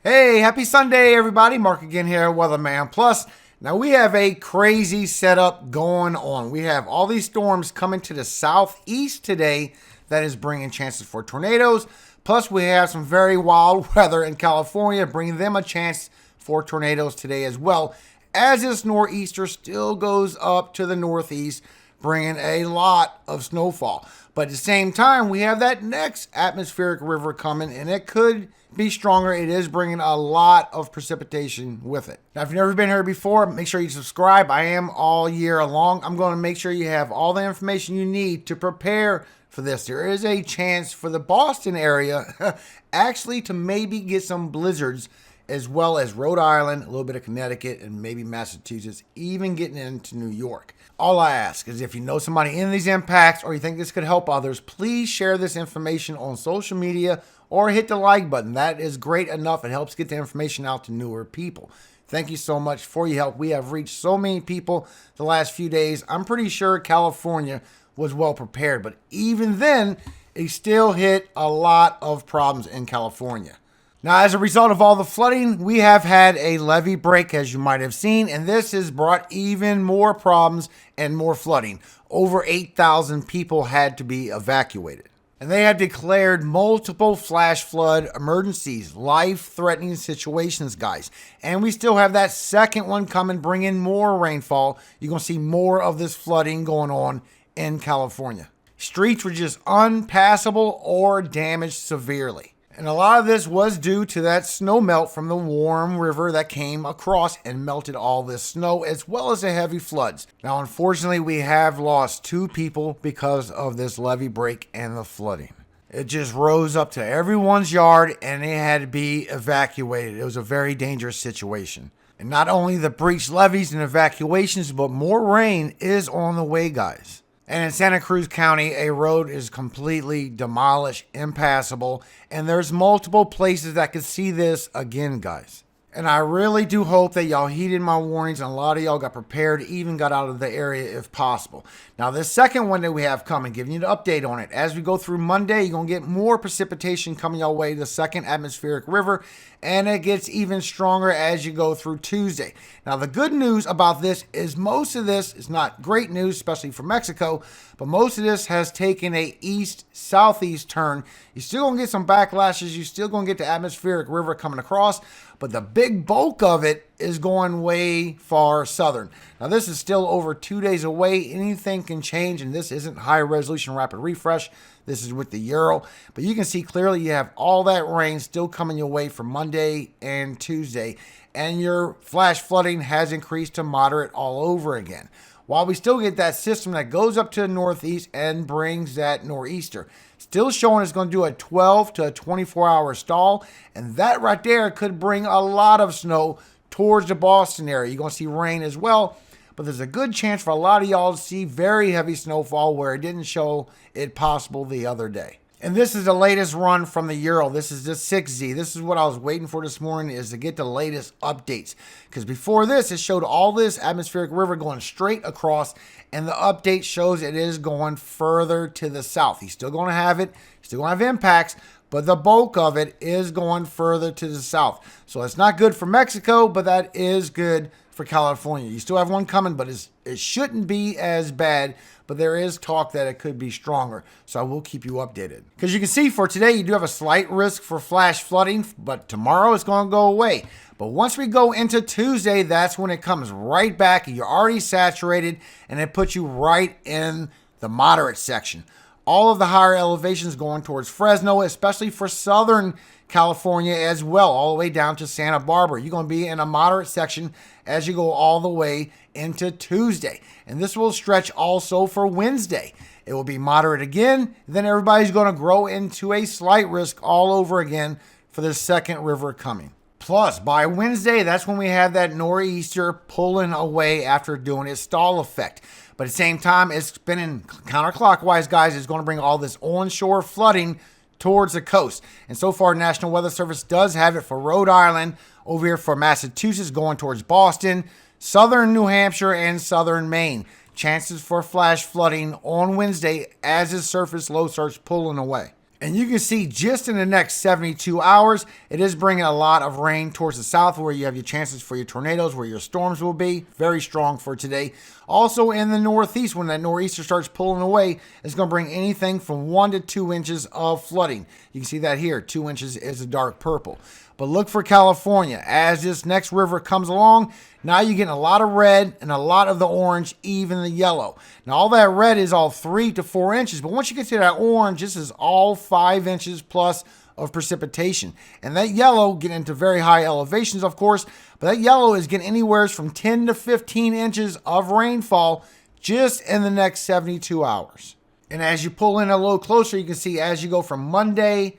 Hey, happy Sunday, everybody. Mark again here at WeatherMan Plus. Now, we have a crazy setup going on. We have all these storms coming to the southeast today that is bringing chances for tornadoes. Plus, we have some very wild weather in California, bringing them a chance for tornadoes today as well, as this nor'easter still goes up to the northeast, bringing a lot of snowfall. But at the same time, we have that next atmospheric river coming, and it could be stronger. It is bringing a lot of precipitation with it. Now, if you've never been here before, make sure you subscribe. I am all year long. I'm going to make sure you have all the information you need to prepare for this. There is a chance for the Boston area actually to maybe get some blizzards, as well as Rhode Island, a little bit of Connecticut, and maybe Massachusetts, even getting into New York. All I ask is if you know somebody in these impacts or you think this could help others, please share this information on social media or hit the like button. That is great enough. It helps get the information out to newer people. Thank you so much for your help. We have reached so many people the last few days. I'm pretty sure California was well prepared, but even then, it still hit a lot of problems in California. Now, as a result of all the flooding, we have had a levee break, as you might have seen, and this has brought even more problems and more flooding. Over 8,000 people had to be evacuated. And they have declared multiple flash flood emergencies, life-threatening situations, guys. And we still have that second one coming, bringing more rainfall. You're going to see more of this flooding going on in California. Streets were just unpassable or damaged severely. And a lot of this was due to that snow melt from the warm river that came across and melted all this snow, as well as the heavy floods. Now, unfortunately, we have lost 2 people because of this levee break and the flooding. It just rose up to everyone's yard and they had to be evacuated. It was a very dangerous situation. And not only the breached levees and evacuations, but more rain is on the way, guys. And in Santa Cruz County, a road is completely demolished, impassable, and there's multiple places that could see this again, guys. And I really do hope that y'all heeded my warnings and a lot of y'all got prepared, even got out of the area if possible. Now, this second one that we have coming, giving you the update on it. As we go through Monday, you're going to get more precipitation coming your way, the second atmospheric river, and it gets even stronger as you go through Tuesday. Now, the good news about this is most of this is not great news, especially for Mexico, but most of this has taken a east-southeast turn. You're still going to get some backlashes. You're still going to get the atmospheric river coming across, but the big bulk of it is going way far southern. Now, this is still over 2 days away. Anything can change, and this isn't high-resolution rapid refresh. This is with the Euro. But you can see clearly you have all that rain still coming your way for Monday and Tuesday, and your flash flooding has increased to moderate all over again. While we still get that system that goes up to the northeast and brings that nor'easter. Still showing it's going to do a 12 to a 24-hour stall, and that right there could bring a lot of snow towards the Boston area. You're going to see rain as well, but there's a good chance for a lot of y'all to see very heavy snowfall where it didn't show it possible the other day. And this is the latest run from the Euro. This is the 6Z. This is what I was waiting for this morning, is to get the latest updates. Because before this, it showed all this atmospheric river going straight across, and the update shows it is going further to the south. He's still going to have it. He's still going to have impacts, but the bulk of it is going further to the south. So it's not good for Mexico, but that is good for California. You still have one coming, but it shouldn't be as bad. But there is talk that it could be stronger. So I will keep you updated. Because you can see for today, you do have a slight risk for flash flooding, but tomorrow it's going to go away. But once we go into Tuesday, that's when it comes right back. You're already saturated, and it puts you right in the moderate section. All of the higher elevations going towards Fresno, especially for Southern California as well, all the way down to Santa Barbara. You're going to be in a moderate section as you go all the way into Tuesday. And this will stretch also for Wednesday. It will be moderate again. Then everybody's going to grow into a slight risk all over again for the second river coming. Plus, by Wednesday, that's when we have that nor'easter pulling away after doing its stall effect. But at the same time, it's spinning counterclockwise, guys. It's going to bring all this onshore flooding towards the coast. And so far, National Weather Service does have it for Rhode Island, over here for Massachusetts, going towards Boston, southern New Hampshire, and southern Maine. Chances for flash flooding on Wednesday as the surface low starts pulling away. And you can see just in the next 72 hours, it is bringing a lot of rain towards the south where you have your chances for your tornadoes, where your storms will be. Very strong for today. Also in the northeast, when that nor'easter starts pulling away, it's going to bring anything from 1 to 2 inches of flooding. You can see that here. 2 inches is a dark purple. But look for California. As this next river comes along, now you're getting a lot of red and a lot of the orange, even the yellow. Now, all that red is all 3 to 4 inches. But once you get to that orange, this is all 5 inches plus of precipitation. And that yellow, getting into very high elevations, of course, but that yellow is getting anywhere from 10 to 15 inches of rainfall just in the next 72 hours. And as you pull in a little closer, you can see as you go from Monday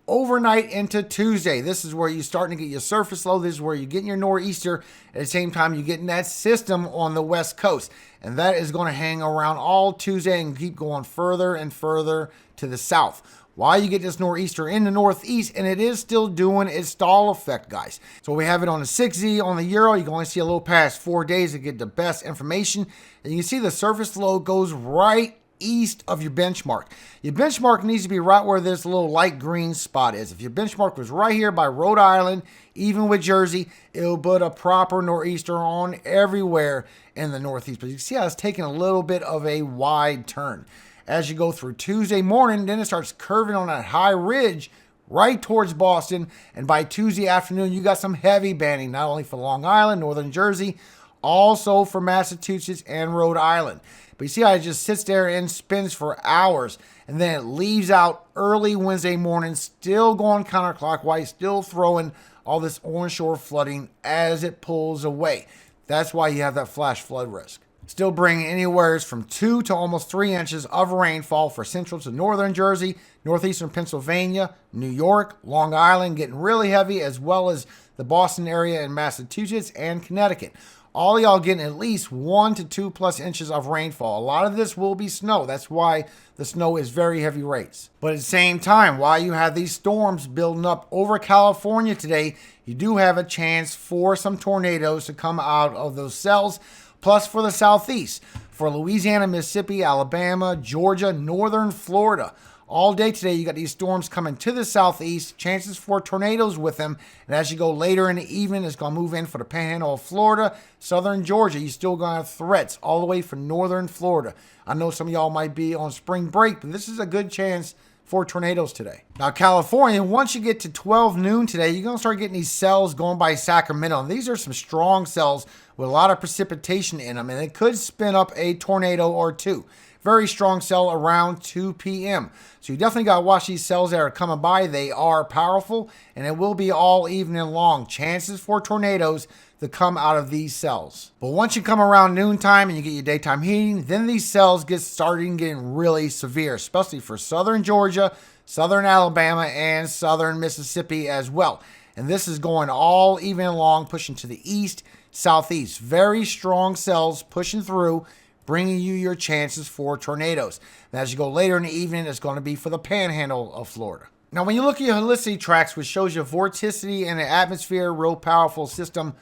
overnight into Tuesday, this is where you're starting to get your surface low. This is where you're getting your nor'easter. At the same time, you're getting that system on the west coast. And that is going to hang around all Tuesday and keep going further and further to the south. While you get this nor'easter in the northeast, and it is still doing its stall effect, guys. So we have it on the 6Z, on the Euro. You can only see a little past 4 days to get the best information. And you can see the surface low goes right east of your benchmark. Your benchmark needs to be right where this little light green spot is. If your benchmark was right here by Rhode Island, even with Jersey, it'll put a proper nor'easter on everywhere in the northeast. But you can see how it's taking a little bit of a wide turn. As you go through Tuesday morning, then it starts curving on that high ridge right towards Boston. And by Tuesday afternoon, you got some heavy banding, not only for Long Island, northern Jersey, also for Massachusetts and Rhode Island. But you see how it just sits there and spins for hours, and then it leaves out early Wednesday morning, still going counterclockwise, still throwing all this onshore flooding as it pulls away. That's why you have that flash flood risk. Still bringing anywhere from 2 to almost 3 inches of rainfall for central to northern Jersey, northeastern Pennsylvania, New York, Long Island, getting really heavy, as well as the Boston area in Massachusetts and Connecticut. All y'all getting at least 1 to 2 plus inches of rainfall. A lot of this will be snow. That's why the snow is very heavy rates. But at the same time, while you have these storms building up over California today, you do have a chance for some tornadoes to come out of those cells. Plus for the southeast, for Louisiana, Mississippi, Alabama, Georgia, northern Florida. All day today, you got these storms coming to the southeast, chances for tornadoes with them. And as you go later in the evening, it's going to move in for the panhandle of Florida, southern Georgia. You're still going to have threats all the way from northern Florida. I know some of y'all might be on spring break, but this is a good chance for tornadoes today. Now, California, once you get to 12 noon today, you're going to start getting these cells going by Sacramento. And these are some strong cells with a lot of precipitation in them, and it could spin up a tornado or two. Very strong cell around 2 p.m. So you definitely got to watch these cells that are coming by. They are powerful, and it will be all evening long. Chances for tornadoes to come out of these cells. But once you come around noontime and you get your daytime heating, then these cells get starting getting really severe, especially for southern Georgia, southern Alabama, and southern Mississippi as well. And this is going all evening long, pushing to the east, southeast. Very strong cells pushing through, bringing you your chances for tornadoes. And as you go later in the evening, it's going to be for the panhandle of Florida. Now, when you look at your helicity tracks, which shows you vorticity in the atmosphere, real powerful system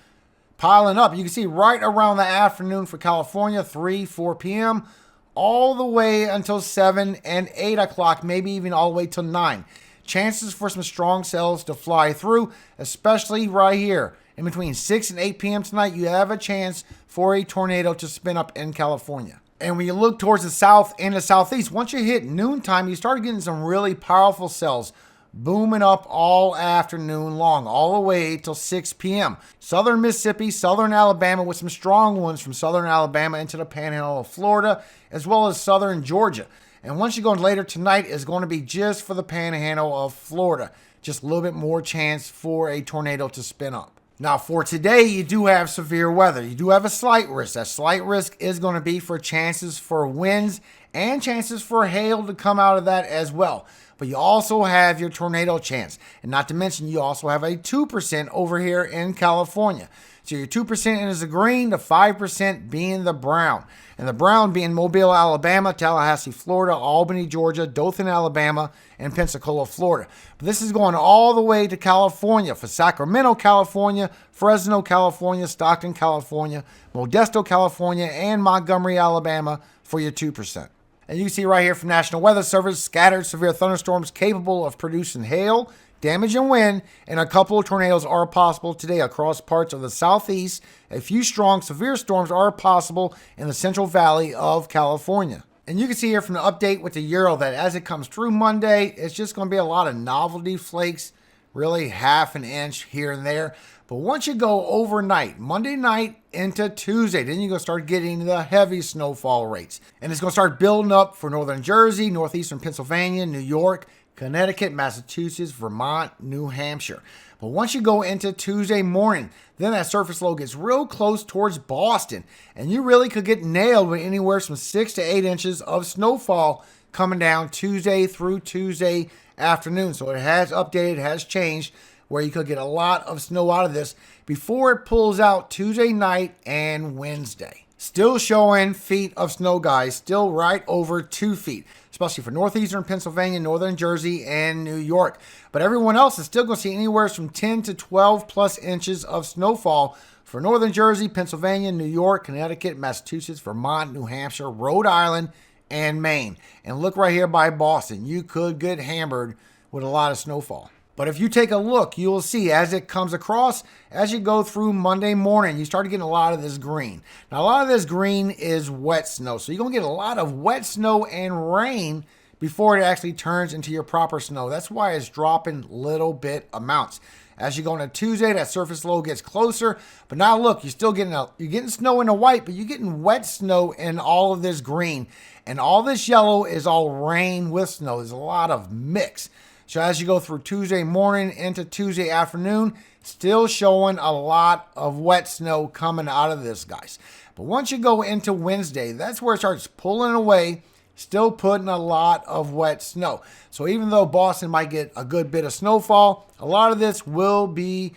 piling up, you can see right around the afternoon for California, 3, 4 p.m., all the way until 7 and 8 o'clock, maybe even all the way till 9. Chances for some strong cells to fly through, especially right here. In between 6 and 8 p.m. tonight, you have a chance for a tornado to spin up in California. And when you look towards the south and the southeast, once you hit noontime, you start getting some really powerful cells booming up all afternoon long, all the way till 6 p.m. Southern Mississippi, southern Alabama, with some strong ones from southern Alabama into the panhandle of Florida, as well as southern Georgia. And once you go later tonight, it's going to be just for the panhandle of Florida. Just a little bit more chance for a tornado to spin up. Now, for today, you do have severe weather. You do have a slight risk. That slight risk is going to be for chances for winds and chances for hail to come out of that as well. But you also have your tornado chance. And not to mention, you also have a 2% over here in California. So your 2% is the green, the 5% being the brown. And the brown being Mobile, Alabama, Tallahassee, Florida, Albany, Georgia, Dothan, Alabama, and Pensacola, Florida. But this is going all the way to California for Sacramento, California, Fresno, California, Stockton, California, Modesto, California, and Montgomery, Alabama for your 2%. And you can see right here from National Weather Service, scattered severe thunderstorms capable of producing hail, damage, and wind, and a couple of tornadoes are possible today across parts of the southeast. A few strong, severe storms are possible in the Central Valley of California. And you can see here from the update with the Euro that as it comes through Monday, it's just going to be a lot of novelty flakes, really half an inch here and there. But once you go overnight, Monday night into Tuesday, then you're going to start getting the heavy snowfall rates. And it's going to start building up for northern Jersey, northeastern Pennsylvania, New York, Connecticut, Massachusetts, Vermont, New Hampshire. But once you go into Tuesday morning, then that surface low gets real close towards Boston. And you really could get nailed with anywhere from 6 to 8 inches of snowfall coming down Tuesday through Tuesday afternoon. So it has updated, it has changed, where you could get a lot of snow out of this before it pulls out Tuesday night and Wednesday. Still showing feet of snow, guys, still right over 2 feet, especially for northeastern Pennsylvania, northern Jersey, and New York. But everyone else is still going to see anywhere from 10 to 12 plus inches of snowfall for northern Jersey, Pennsylvania, New York, Connecticut, Massachusetts, Vermont, New Hampshire, Rhode Island, and Maine. And look right here by Boston. You could get hammered with a lot of snowfall. But if you take a look, you'll see as it comes across, as you go through Monday morning, you start getting a lot of this green. Now, a lot of this green is wet snow. So you're going to get a lot of wet snow and rain before it actually turns into your proper snow. That's why it's dropping little bit amounts. As you go into Tuesday, that surface low gets closer. But now look, you're getting snow in the white, but you're getting wet snow in all of this green. And all this yellow is all rain with snow. There's a lot of mix. So as you go through Tuesday morning into Tuesday afternoon, still showing a lot of wet snow coming out of this, guys. But once you go into Wednesday, that's where it starts pulling away, still putting a lot of wet snow. So even though Boston might get a good bit of snowfall, a lot of this will be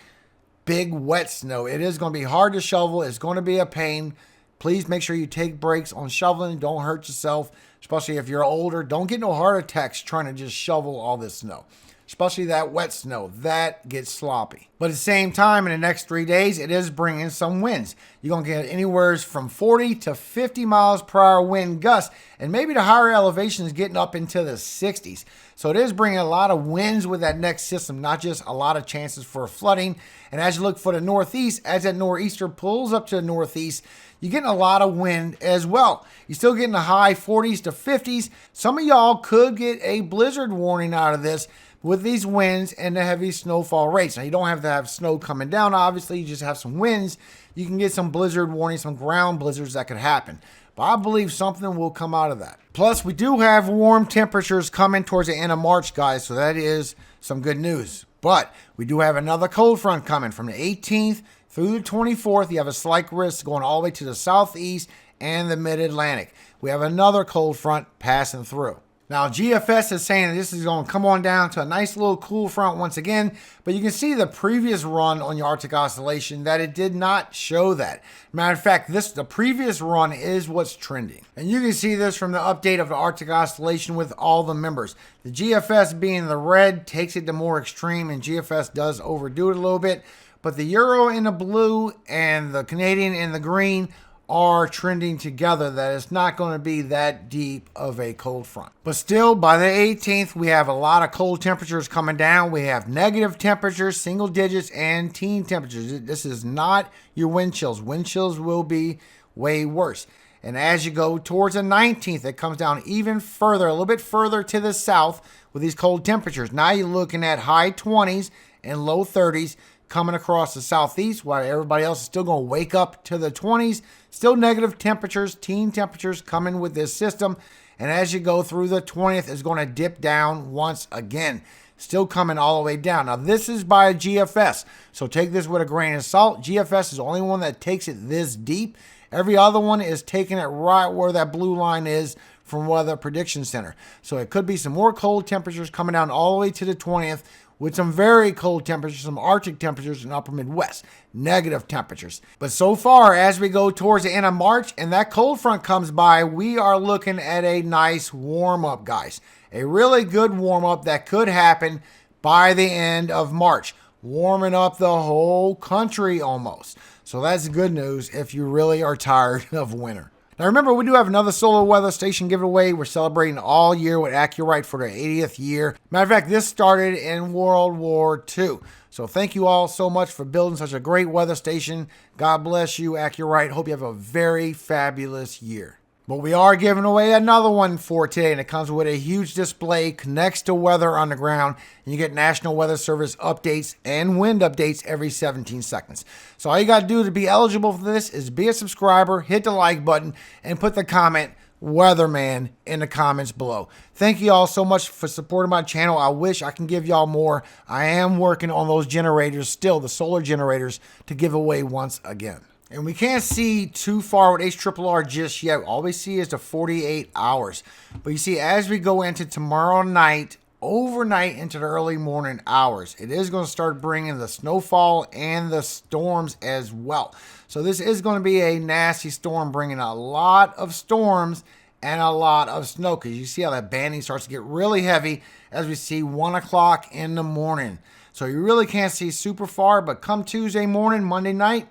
big wet snow. It is going to be hard to shovel. It's going to be a pain. Please make sure you take breaks on shoveling. Don't hurt yourself, especially if you're older. Don't get no heart attacks trying to just shovel all this snow, especially that wet snow. That gets sloppy. But at the same time, in the next 3 days, it is bringing some winds. You're going to get anywhere from 40 to 50 miles per hour wind gusts, and maybe the higher elevations getting up into the 60s. So it is bringing a lot of winds with that next system, not just a lot of chances for flooding. And as you look for the northeast, as that nor'easter pulls up to the northeast, you're getting a lot of wind as well. You're still getting the high 40s to 50s. Some of y'all could get a blizzard warning out of this with these winds and the heavy snowfall rates. Now, you don't have to have snow coming down, obviously. You just have some winds. You can get some blizzard warnings, some ground blizzards that could happen. But I believe something will come out of that. Plus, we do have warm temperatures coming towards the end of March, guys. So that is some good news. But we do have another cold front coming from the 18th through the 24th. You have a slight risk going all the way to the southeast and the mid-Atlantic. We have another cold front passing through. Now, GFS is saying that this is going to come on down to a nice little cool front once again, but you can see the previous run on your Arctic Oscillation that it did not show that. Matter of fact, the previous run is what's trending. And you can see this from the update of the Arctic Oscillation with all the members. The GFS being the red takes it to more extreme, and GFS does overdo it a little bit, but the Euro in the blue and the Canadian in the green are trending together, that it's not going to be that deep of a cold front. But still, by the 18th, we have a lot of cold temperatures coming down. We have negative temperatures, single digits, and teen temperatures. This is not your wind chills. Wind chills will be way worse. And as you go towards the 19th, it comes down even further, a little bit further to the south with these cold temperatures. Now you're looking at high 20s and low 30s coming across the southeast, while everybody else is still going to wake up to the 20s. Still negative temperatures, teen temperatures coming with this system. And as you go through the 20th, it's going to dip down once again. Still coming all the way down. Now, this is by GFS, so take this with a grain of salt. GFS is the only one that takes it this deep. Every other one is taking it right where that blue line is from Weather Prediction Center. So it could be some more cold temperatures coming down all the way to the 20th, with some very cold temperatures, some Arctic temperatures in upper Midwest, negative temperatures. But so far, as we go towards the end of March and that cold front comes by, we are looking at a nice warm-up, guys. A really good warm-up that could happen by the end of March, warming up the whole country almost. So that's good news if you really are tired of winter. Now remember, we do have another solar weather station giveaway. We're celebrating all year with AccuRite for their 80th year. Matter of fact, this started in World War II. So thank you all so much for building such a great weather station. God bless you, AccuRite. Hope you have a very fabulous year. But we are giving away another one for today, and it comes with a huge display, connects to weather on the ground, and you get National Weather Service updates and wind updates every 17 seconds. So all you got to do to be eligible for this is be a subscriber, hit the like button, and put the comment WeatherMan in the comments below. Thank you all so much for supporting my channel. I wish I can give y'all more. I am working on those generators still, the solar generators, to give away once again. And we can't see too far with HRRR just yet. All we see is the 48 hours. But you see, as we go into tomorrow night, overnight into the early morning hours, it is going to start bringing the snowfall and the storms as well. So this is going to be a nasty storm, bringing a lot of storms and a lot of snow. Because you see how that banding starts to get really heavy as we see 1 o'clock in the morning. So you really can't see super far. But come Tuesday morning, Monday night,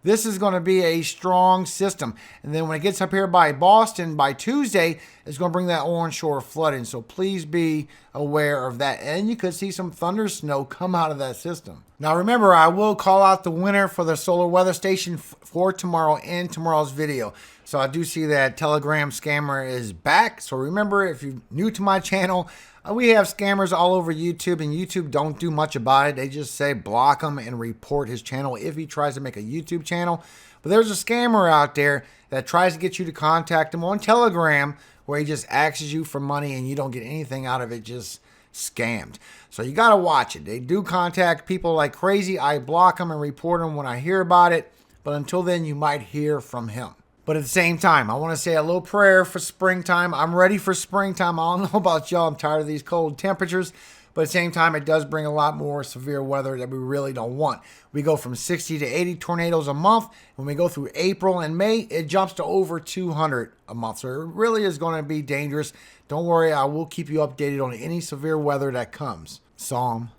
this is going to be a strong system. And then when it gets up here by Boston, by Tuesday, it's going to bring that onshore flooding. So please be aware of that. And you could see some thunder snow come out of that system. Now remember, I will call out the winner for the solar weather station for tomorrow in tomorrow's video. So I do see that Telegram scammer is back. So remember, if you're new to my channel, we have scammers all over YouTube, and YouTube don't do much about it. They just say block him and report his channel if he tries to make a YouTube channel. But there's a scammer out there that tries to get you to contact him on Telegram, where he just asks you for money and you don't get anything out of it, just scammed. So you got to watch it. They do contact people like crazy. I block them and report them when I hear about it. But until then, you might hear from him. But at the same time, I want to say a little prayer for springtime. I'm ready for springtime. I don't know about y'all. I'm tired of these cold temperatures. But at the same time, it does bring a lot more severe weather that we really don't want. We go from 60 to 80 tornadoes a month. When we go through April and May, it jumps to over 200 a month. So it really is going to be dangerous. Don't worry, I will keep you updated on any severe weather that comes. Psalm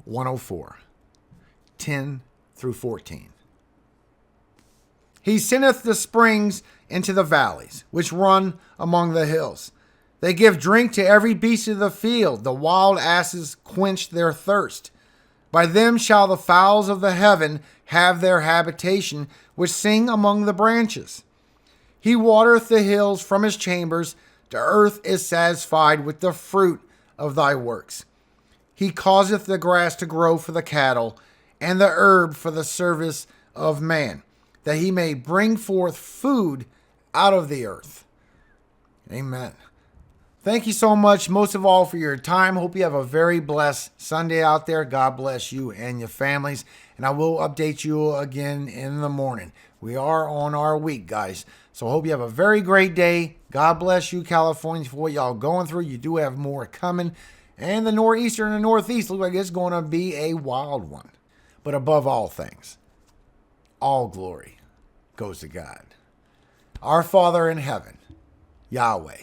104, 10 through 14. He sendeth the springs into the valleys, which run among the hills. They give drink to every beast of the field. The wild asses quench their thirst. By them shall the fowls of the heaven have their habitation, which sing among the branches. He watereth the hills from his chambers. The earth is satisfied with the fruit of thy works. He causeth the grass to grow for the cattle, and the herb for the service of man, that he may bring forth food out of the earth. Amen. Thank you so much, most of all, for your time. Hope you have a very blessed Sunday out there. God bless you and your families. And I will update you again in the morning. We are on our week, guys. So I hope you have a very great day. God bless you, California, for what y'all going through. You do have more coming. And the northeastern and the northeast look like it's going to be a wild one. But above all things, all glory goes to God, our Father in heaven, Yahweh.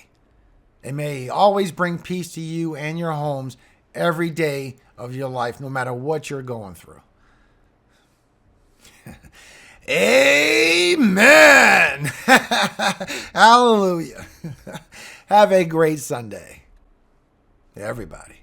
And may He always bring peace to you and your homes every day of your life, no matter what you're going through. Amen. Hallelujah. Have a great Sunday, everybody.